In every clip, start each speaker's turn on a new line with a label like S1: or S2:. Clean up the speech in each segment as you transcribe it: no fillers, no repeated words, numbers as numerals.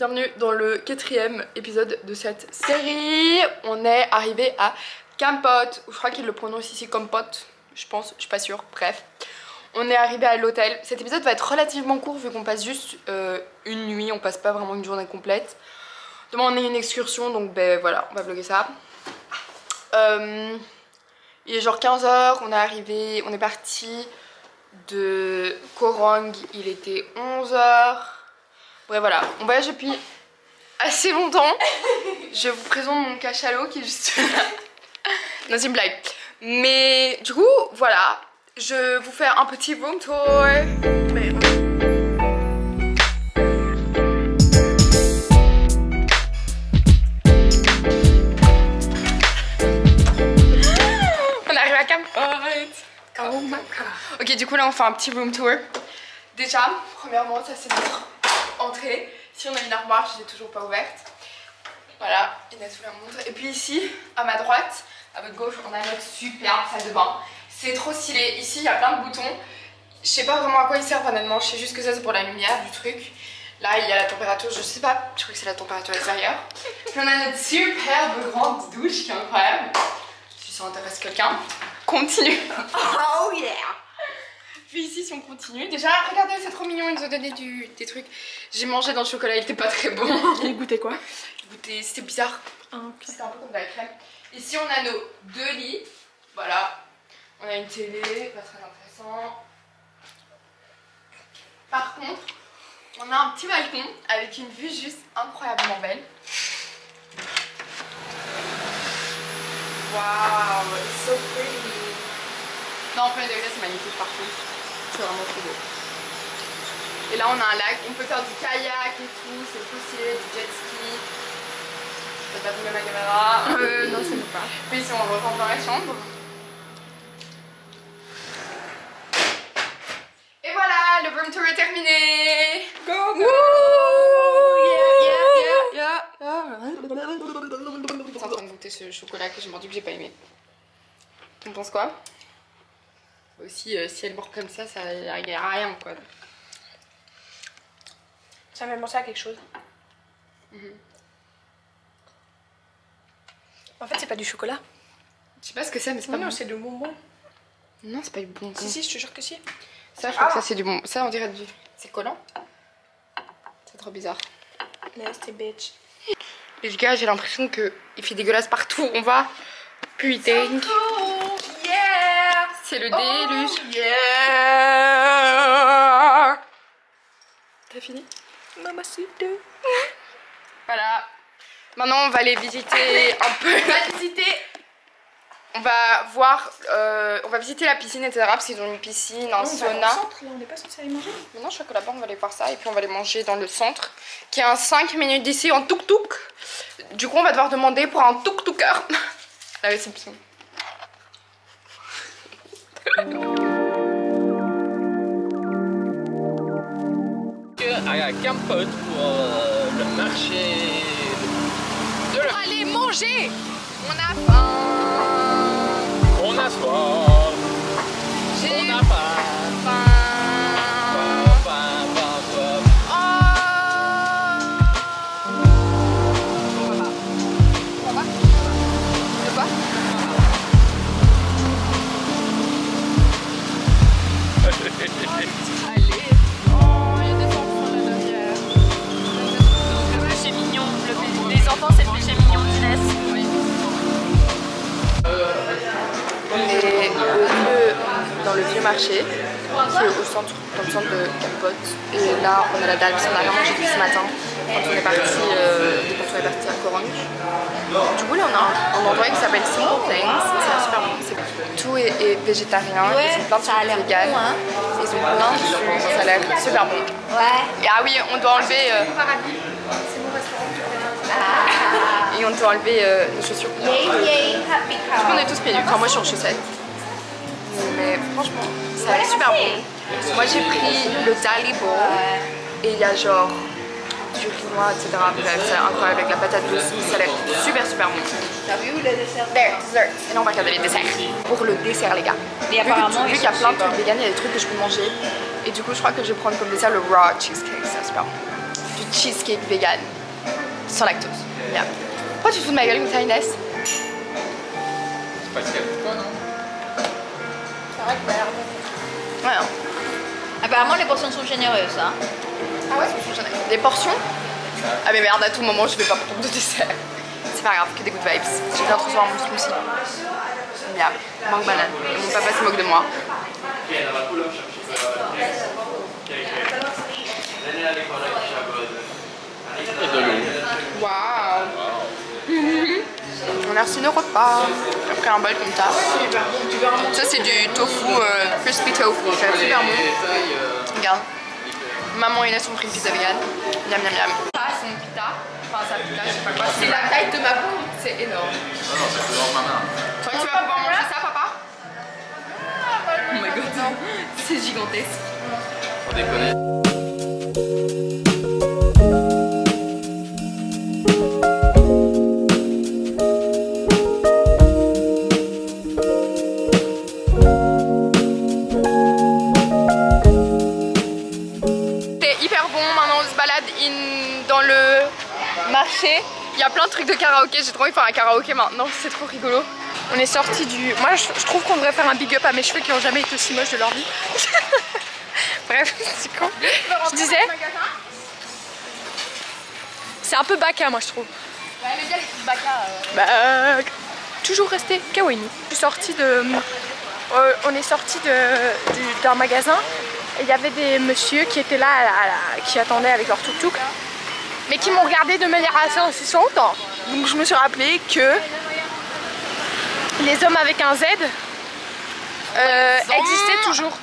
S1: bienvenue dans le 4e épisode de cette série. On est arrivé à Kampot, ou je crois qu'il le prononce ici comme pote, je pense, je suis pas sûre, bref. On est arrivé à l'hôtel. Cet épisode va être relativement court vu qu'on passe juste une nuit, on passe pas vraiment une journée complète. Demain on a une excursion, donc ben voilà, on va vlogger ça. Il est genre 15h, on est arrivé, on est parti de Korong, il était 11h. Bref voilà, on voyage depuis assez longtemps. Je vous présente mon cachalot qui est juste là. Non, c'est une blague. Mais du coup, voilà, je vous fais un petit room tour. Mais... on arrive à Kampot. Oh my god. Ok, du coup là on fait un petit room tour. Déjà, premièrement, ça c'est notre entrée. Ici on a une armoire, je l'ai toujours pas ouverte. Voilà, Inès vous la montre. Et puis ici, à ma droite, à votre gauche, on a notre superbe salle de bain. C'est trop stylé. Ici il y a plein de boutons. Je sais pas vraiment à quoi ils servent honnêtement. Je sais juste que ça c'est pour la lumière du truc. Là il y a la température, je sais pas, je crois que c'est la température extérieure. Puis on a notre superbe grande douche qui est incroyable. Si ça intéresse quelqu'un, continue. Oh yeah. Puis ici si on continue, déjà regardez c'est trop mignon, ils nous ont donné des trucs. J'ai mangé dans le chocolat, il était pas très bon.
S2: Il goûtait quoi?
S1: Il goûtait, c'était bizarre.
S2: Ah, okay.
S1: C'était un peu comme de la crème. Ici on a nos deux lits, voilà. On a une télé, pas très intéressant. Par contre, on a un petit balcon avec une vue juste incroyablement belle. Waouh, it's so pretty. Non, en fait, c'est magnifique partout. C'est vraiment trop beau. Et là, on a un lac. On peut faire du kayak et tout. C'est possible, du jet ski. Je peux pas filmer ma caméra.
S2: Non, c'est pas.
S1: Puis si on rentre dans la chambre. Et voilà, le room tour est terminé.
S2: Go,
S1: go. Yeah. Je suis en train de goûter ce chocolat que j'ai mordu que j'ai pas aimé. Tu en penses quoi? Aussi, si elle mord comme ça y a rien quoi.
S2: Ça m'a fait penser à quelque chose. En fait, c'est pas du chocolat.
S1: Je sais pas ce que c'est, mais c'est pas
S2: non,
S1: bon.
S2: c'est du bonbon.
S1: Non, c'est pas du bonbon.
S2: Si, je te jure que si.
S1: Ça, je crois que ça c'est du bonbon. Ça, on dirait du. C'est collant. C'est trop bizarre.
S2: Nasty bitch.
S1: Les gars, j'ai l'impression qu'il fait dégueulasse partout. On va. Putain.
S2: Yeah.
S1: C'est le déluge.
S2: Yeah.
S1: T'as fini?
S2: Mamacita.
S1: Voilà. Maintenant, on va aller visiter un peu.
S2: On va visiter.
S1: On va voir, on va visiter la piscine, etc. Parce qu'ils ont une piscine, un sauna.
S2: On va au centre, là, on n'est pas censé aller manger.
S1: Mais non, je crois que là-bas, on va aller voir ça. Et puis, on va aller manger dans le centre, qui est à 5 minutes d'ici en tuk-tuk. Du coup, on va devoir demander pour un tuk-tuker. La réception.
S3: À Kampot pour le marché de la...
S1: Allez manger. On a faim.
S3: On a soif. On a faim.
S1: Dans le vieux marché, qui est au centre, dans le centre de Kampot. Et là, on a la dalle, parce qu'on a rien mangé depuis ce matin quand on est parti, à Korong. Du coup, là, on a un endroit qui s'appelle Simple Things. C'est super bon. Tout est végétarien.
S2: Ouais,
S1: ils ont plein de trucs vegan.
S2: Bon, hein.
S1: Ils ont plein de trucs. Ça a l'air super bon.
S2: Ouais.
S1: Et ah oui, on doit enlever. Et on doit enlever nos chaussures.
S2: Yay, yay, happy
S1: Du coup, on est tous pieds nus. Enfin, moi, je suis en chaussettes. Mais franchement, ça a l'air super bon. Moi j'ai pris le Dali Bowl et il y a genre du riz noir, etc. Bref, c'est incroyable avec la patate douce. Ça a l'air super bon.
S2: T'as vu le dessert?
S1: Dessert. Et là on va regarder les desserts. Pour le dessert les gars.
S2: Et apparemment,
S1: vu qu'il y a plein de trucs vegan, il y a des trucs que je peux manger. Et du coup je crois que je vais prendre comme dessert le raw cheesecake, c'est super bon. Du cheesecake vegan. Sans lactose. Bien. Pourquoi tu te fous de ma gueule comme ça, Inès?
S3: C'est pas si grave pour toi, non?
S2: C'est vrai que t'as l'air de...
S1: Ouais. Hein.
S2: Apparemment, les portions sont généreuses, hein.
S1: Ah ouais, des portions? Ah mais merde, à tout moment je vais pas prendre de dessert. C'est pas grave, que des good vibes. J'ai bien trop souvent mon smoothie. Bien, mangue banane. Et mon papa se moque de moi.
S3: Et de l'eau.
S1: Waouh. On a reçu nos repas. Après un bol comme ça. Ça c'est du tofu, crispy tofu. C'est super bon. Regarde. Maman et Inès ont pris une pizza vegan. Miam miam miam. Ça c'est une pita. Enfin sa pita, je sais pas quoi. C'est la taille de ma paume. C'est énorme.
S3: Non, non, c'est plus grand, maman.
S1: Tu crois que tu vas pouvoir manger ça, papa? Oh my god, c'est gigantesque.
S3: Faut déconner.
S1: Dans le marché, il y a plein de trucs de karaoké. J'ai trop envie de faire un karaoké maintenant, c'est trop rigolo. On est sorti du... Moi je trouve qu'on devrait faire un big up à mes cheveux qui ont jamais été aussi moches de leur vie. Bref, c'est con. Je disais... C'est un peu baka moi je trouve.
S2: Ouais, mais bien les petits bacas.
S1: Toujours resté kawaii. Je suis sortie de... on est sorti d'un magasin. Il y avait des messieurs qui étaient là, qui attendaient avec leur tuk-tuk, mais qui m'ont regardé de manière assez insistante. Donc je me suis rappelé que les hommes avec un Z existaient toujours.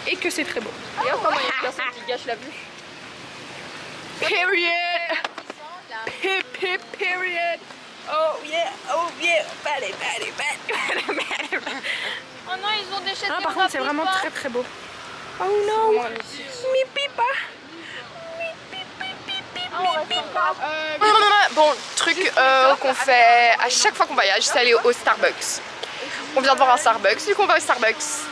S1: Et que c'est très beau.
S2: Regarde comment il y a une personne qui gâche la vue.
S1: Period. Period. Oh yeah, bad.
S2: Oh non, ils ont déchet.
S1: Ah, par contre, c'est vraiment très très beau. Oh non, mi pipa. Bon, truc qu'on fait à chaque fois qu'on voyage, c'est aller au Starbucks. On vient de voir un Starbucks, du coup on va au Starbucks.
S2: C'est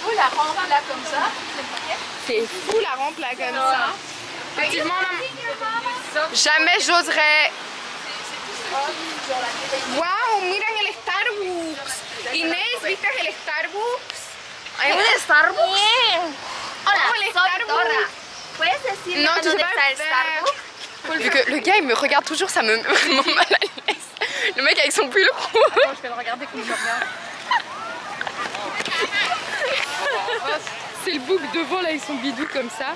S2: fou la rampe là comme ça.
S1: C'est fou la rampe là comme ça. Effectivement, jamais j'oserais. Wow, miren el Starbucks. Inés, ¿viste el Starbucks? Hay un Starbucks.
S2: Hola,
S1: el
S2: soy
S1: Starbucks.
S2: Dora. ¿Puedes decirme
S1: Non, tu sais
S2: dónde
S1: pas
S2: está
S1: le
S2: el
S1: faire.
S2: Starbucks?
S1: Vu que le gars il me regarde toujours, ça me met vraiment mal à l'aise. Le mec avec son pull rouge.
S2: Attends, je vais le regarder comme je regarde.
S1: C'est le bouc devant là avec son bidou comme ça.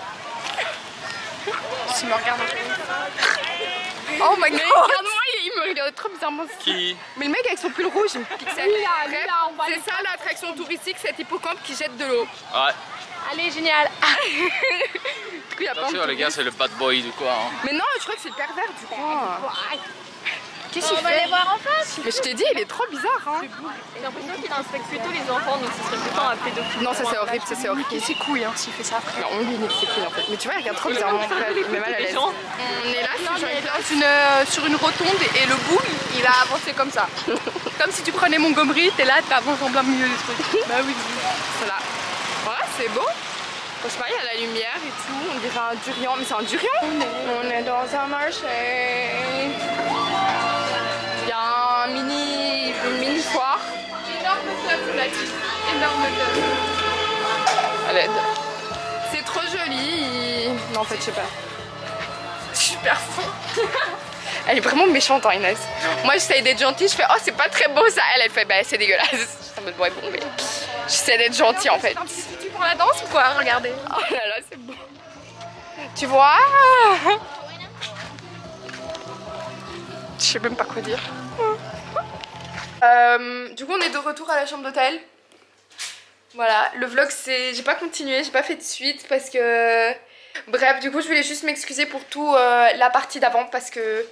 S1: Je me regarde un peu. Oh my god! Regarde-moi, il me regarde trop bizarrement.
S3: Qui?
S1: Mais le mec avec son pull rouge, il me pixel. C'est ça l'attraction touristique, cet hippocampe qui jette de l'eau.
S3: Ouais.
S1: Allez, génial! Du coup, il y a plein de
S3: Attention les gars, c'est le bad boy du coin. Hein.
S1: Mais non, je crois que c'est le pervers du coin. Qu'est-ce qu'il
S2: On va aller
S1: fait?
S2: voir en face.
S1: Mais je t'ai dit, il est trop bizarre. Hein.
S2: J'ai l'impression qu'il inspecte plutôt les enfants, donc ce serait plutôt un pédophile.
S1: Non, ça c'est horrible, ça c'est horrible. Et c'est couilles hein, s'il fait ça après. Non, on lui nique ses couilles en fait. Mais tu vois, il regarde trop bizarrement. Il met mal à l'aise. On est là, sur une rotonde et le bout, il va avancer comme ça. Comme si tu prenais Montgomery, t'es là, t'avances en plein milieu du truc. Bah oui, voilà. Voilà, c'est beau. Franchement, il y a la lumière et tout. On dirait un durian, mais c'est un durian. On est dans un marché. Il y a une mini foire. Énorme teuf là, énorme teuf. À l'aide. C'est trop joli. Non, en fait, je sais pas. Super fond. Elle est vraiment méchante, hein, Inès. Moi, j'essaye d'être gentille. Je fais, oh, c'est pas très beau ça. Elle fait, bah, c'est dégueulasse. En mode, ouais, bon, mais j'essaie d'être gentille en fait. Tu prends la danse ou quoi? Regardez. Oh là là, c'est beau. Tu vois? Je sais même pas quoi dire. Du coup on est de retour à la chambre d'hôtel. Voilà, le vlog c'est... J'ai pas continué, j'ai pas fait de suite parce que... Bref, du coup je voulais juste m'excuser pour tout la partie d'avant parce que...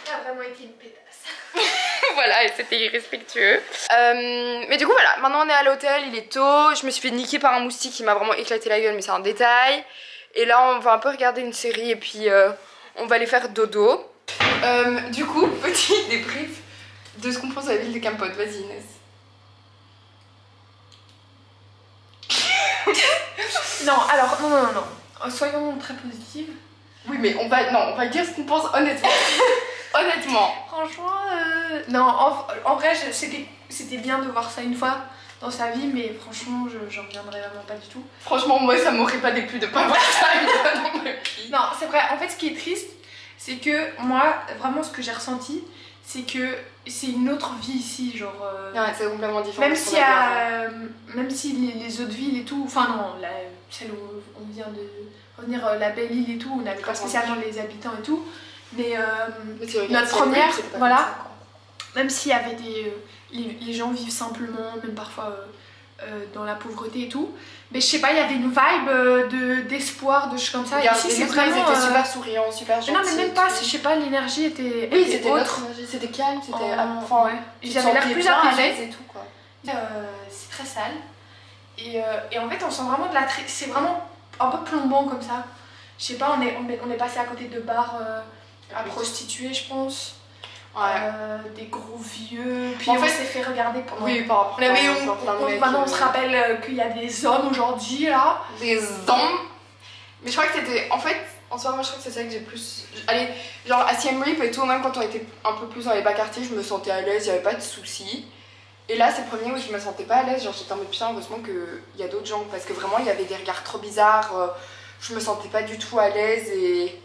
S1: Ça a vraiment été une pétasse. Voilà, et c'était irrespectueux. Mais du coup voilà, maintenant on est à l'hôtel, il est tôt. Je me suis fait niquer par un moustique qui m'a vraiment éclaté la gueule, mais c'est un détail. Et là on va un peu regarder une série et puis on va aller faire dodo. Du coup, petit débrief de ce qu'on pense à la ville de Kampot. Vas-y Inès.
S4: Non, alors, non. Soyons très positives.
S1: Oui, mais on va dire ce qu'on pense honnêtement. Honnêtement.
S4: Franchement, non, en vrai, c'était bien de voir ça une fois dans sa vie, mais franchement, j'en reviendrai vraiment pas du tout.
S1: Franchement, moi, ça m'aurait pas déplu de pas voir ça une fois dans ma vie.
S4: Non, c'est vrai. En fait, ce qui est triste, c'est que moi, vraiment, ce que j'ai ressenti, c'est que c'est une autre vie ici, genre.
S1: Ouais, c'est complètement différent.
S4: Même si les autres villes et tout, enfin non, celle où on vient de revenir, la belle île et tout, on n'avait pas spécialement les habitants et tout, mais notre première, voilà, ça, même s'il y avait les gens vivent simplement, même parfois dans la pauvreté et tout, mais je sais pas, il y avait une vibe d'espoir, de choses comme ça.
S1: Regarde, ici c'est vraiment, ils étaient super souriants, super gentils.
S4: Non mais même pas, je sais pas, l'énergie était
S1: c'était autre, c'était calme, c'était
S4: enfin ouais. J'avais l'air plus apaisée
S1: et tout quoi.
S4: C'est très sale et en fait on sent vraiment de la c'est vraiment un peu plombant comme ça. Je sais pas, on est passé à côté de bars à prostituées, je pense. Ouais. Des gros vieux, puis en fait, on s'est fait regarder pendant...
S1: Oui, par rapport
S4: maintenant on se rappelle qu'il y a des hommes aujourd'hui là.
S1: Des hommes. Mais je crois que c'était... En fait, en soi, moi je crois que c'est ça que j'ai plus... Allez, genre à Siem Reap et tout, même quand on était un peu plus dans les bas quartiers, je me sentais à l'aise, il n'y avait pas de soucis. Et là, c'est le premier où je me sentais pas à l'aise, genre j'étais en mode putain, heureusement qu'il y a d'autres gens, parce que vraiment il y avait des regards trop bizarres, je me sentais pas du tout à l'aise et...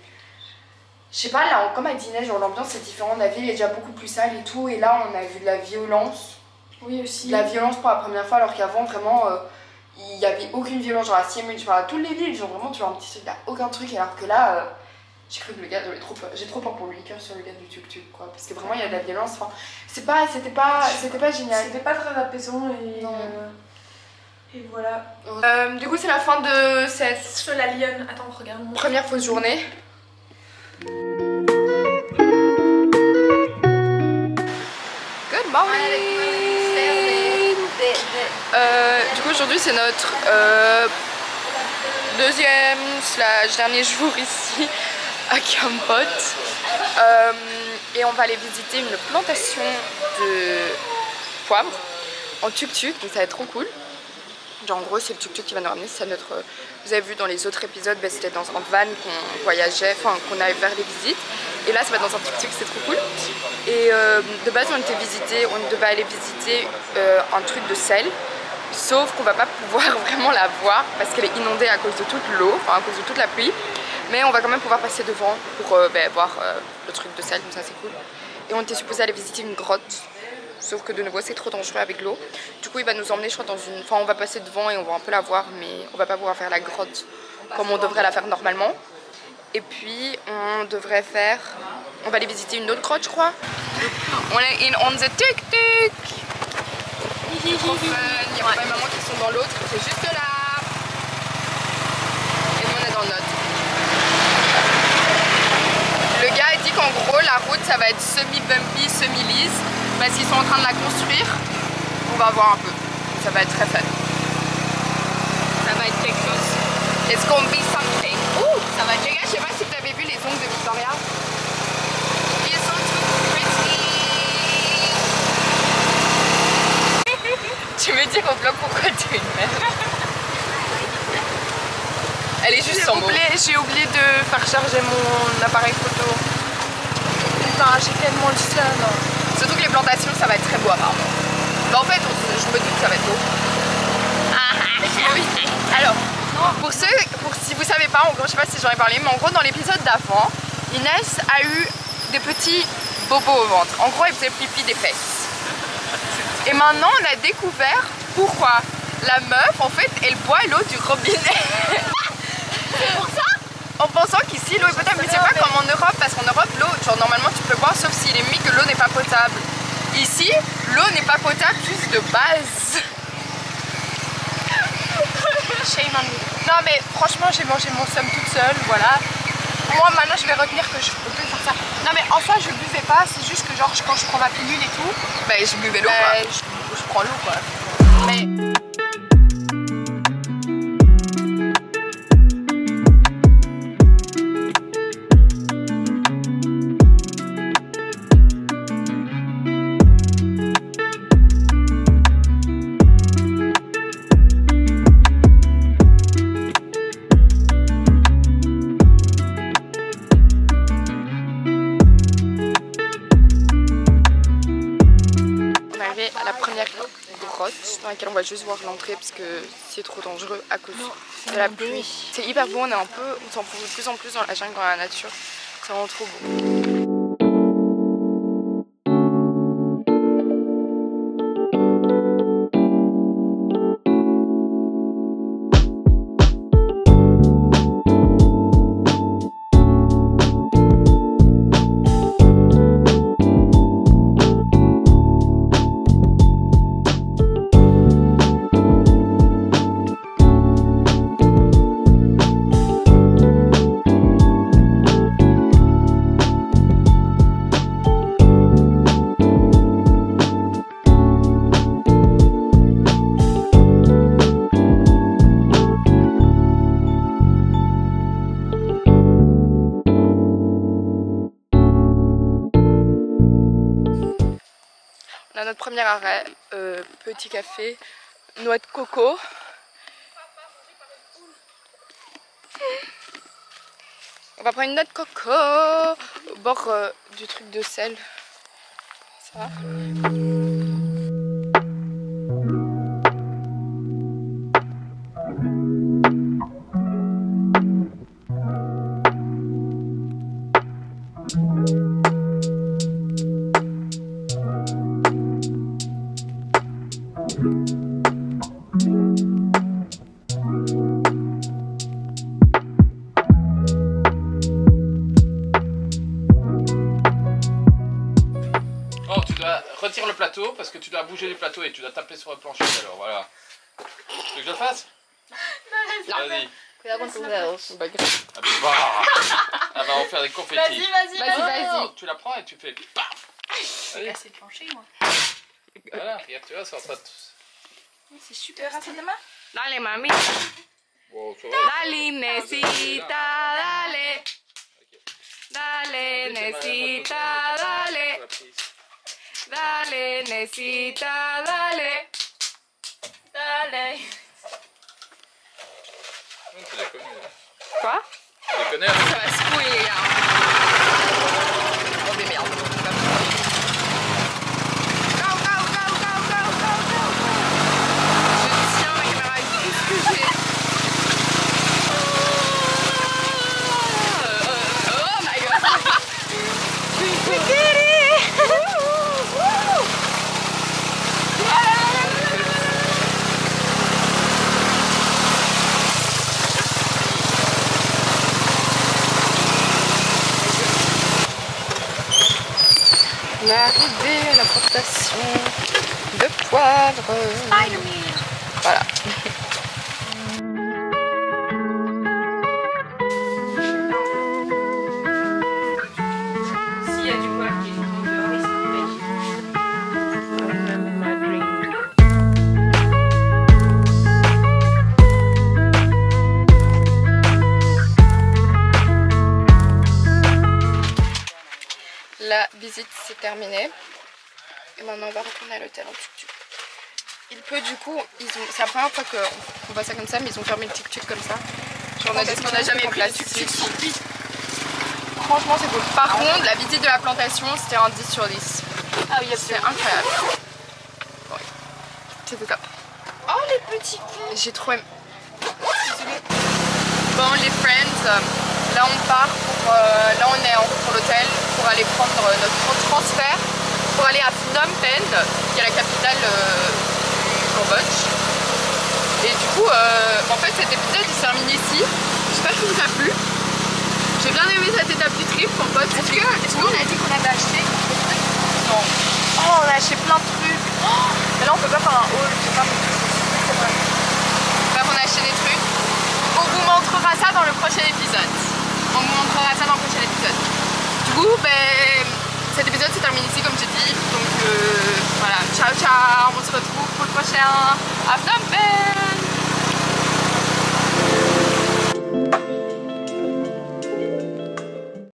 S1: Je sais pas, là, comme à Dîner, genre l'ambiance est différente, la ville est déjà beaucoup plus sale et tout, et là on a vu de la violence.
S4: Oui aussi.
S1: De la violence pour la première fois, alors qu'avant vraiment il n'y avait aucune violence, genre à Siem Reap, à toutes les villes, genre vraiment tu vois un petit truc, il n'y a aucun truc, alors que là, j'ai cru que le gars, j'ai trop peur pour le cœur sur le gars du tuk-tuk quoi, parce que vraiment il y a de la violence, enfin, c'était pas génial.
S4: C'était pas très apaisant et voilà.
S1: Du coup c'est la fin de cette...
S4: Sur la lionne, attends, regarde.
S1: Première fausse journée. Good morning. Du coup aujourd'hui c'est notre dernier jour ici à Kampot et on va aller visiter une plantation de poivre en tuk-tuk, donc ça va être trop cool. Genre en gros c'est le tuk-tuk qui va nous ramener, c'est notre... Vous avez vu dans les autres épisodes, c'était dans un van qu'on voyageait, enfin qu'on allait faire les visites. Et là ça va être dans un tuk-tuk, c'est trop cool. Et de base on devait aller visiter un truc de sel. Sauf qu'on va pas pouvoir vraiment la voir parce qu'elle est inondée à cause de toute l'eau, enfin à cause de toute la pluie. Mais on va quand même pouvoir passer devant pour voir le truc de sel, donc ça c'est cool. Et on était supposé aller visiter une grotte. Sauf que de nouveau c'est trop dangereux avec l'eau. Du coup il va nous emmener je crois dans une... Enfin on va passer devant et on va un peu la voir, mais on va pas pouvoir faire la grotte comme on devrait la faire normalement. Et puis on devrait faire... On va aller visiter une autre grotte je crois. On est on the tuk-tuk. Trop fun, il y a papa et maman qui sont dans l'autre, c'est juste là. Et nous on est dans le nôtre. Le gars a dit qu'en gros la route ça va être semi-bumpy, semi-lisse. Parce qu'ils sont en train de la construire, on va voir un peu, ça va être très fun.
S2: Ça va être quelque chose.
S1: It's gonna be something. Ouh, ça va être... Les gars, je sais pas si vous avez vu les ongles de Victoria. Ils sont tout petits. Tu me dis au vlog pourquoi tu es une mère. Elle est juste sans mots.
S4: J'ai oublié de faire charger mon appareil photo. Putain, j'ai tellement le seum.
S1: Surtout que les plantations ça va être très beau apparemment. Mais en fait je me dis que ça va être beau. Oui. Alors si vous savez pas, en gros je sais pas si j'en ai parlé, mais en gros dans l'épisode d'avant, Inès a eu des petits bobos au ventre. En gros elle faisait pipi des fesses. Et maintenant on a découvert pourquoi. La meuf en fait elle boit l'eau du robinet. C'est pour ça? En pensant qu'ici l'eau est potable, mais c'est pas comme en Europe, parce qu'en Europe l'eau, genre normalement tu peux boire sauf s'il est mis que l'eau n'est pas potable. Ici, l'eau n'est pas potable juste de base.
S4: Shame on me. Non mais franchement j'ai mangé mon seum toute seule, voilà. Moi maintenant je vais retenir que je peux plus faire ça. Non mais en soi je buvais pas, c'est juste que genre quand je prends ma pilule et tout,
S1: bah je buvais l'eau quoi.
S4: Je prends l'eau quoi. Mais...
S1: grotte dans laquelle on va juste voir l'entrée parce que c'est trop dangereux à cause de la pluie. C'est hyper beau, on s'en fout de plus en plus dans la jungle, dans la nature. C'est vraiment trop beau. On a notre premier arrêt, petit café, noix de coco. On va prendre une noix de coco au bord du truc de sel. Ça va ?
S3: Retire le plateau parce que tu dois bouger le plateau et tu dois taper sur le plancher alors voilà. Tu veux que je le fasse? Vas-y. Elle va en faire des confettis.
S2: Vas-y.
S3: Tu la prends et tu fais paf.
S2: J'ai cassé le plancher moi.
S3: Voilà, regarde, tu vois, ça va
S2: C'est super assez de main.
S1: Dale, mami.
S3: Wow, ça va.
S1: Dale, necesita, dale. Dale, necesita, dale. Dale, necesita, dale. Dale.
S3: Tu la connais là.
S1: Quoi?
S3: Tu la connais là?
S1: Ça va secouer les gars. Oh mais merde. Go, go, go, go, go, go, go. Je tiens ma caméra avec tout ce que j'ai. Oh my god. We did it. On est arrivé à la plantation de poivre. Voilà. S'il y a du poivre qui est en dehors, il s'appelle. La visite s'est terminée et maintenant on va retourner à l'hôtel en tuk-tuk. Il peut du coup, c'est la première fois qu'on voit ça comme ça, mais ils ont fermé le tuk-tuk comme ça. Genre on n'a jamais pris le tuk-tuk. Franchement c'est cool. Par contre la visite de la plantation c'était un 10 sur 10. Ah oui, c'est incroyable. Ouais. C'était top. Oh les petits cons. J'ai trop aimé. Désolée. Bon les friends. Là on part pour, là on est pour l'hôtel pour aller prendre notre transfert pour aller à Phnom Penh qui est la capitale du Cambodge. Et du coup en fait cet épisode il se termine ici. J'espère que ça vous a plu. J'ai bien aimé cette étape du trip en pote. Est-ce qu'on a dit qu'on avait acheté? Non. Oh on a acheté plein de trucs. Oh, mais là on peut pas faire un haul, c'est pas c'est vrai. Bref on a acheté des trucs. On vous montrera ça dans le prochain épisode. On vous montrera ça dans le prochain épisode. Du coup, ben, cet épisode se termine ici comme j'ai dit. Donc voilà, ciao ciao, on se retrouve pour le prochain à Phnom Penh.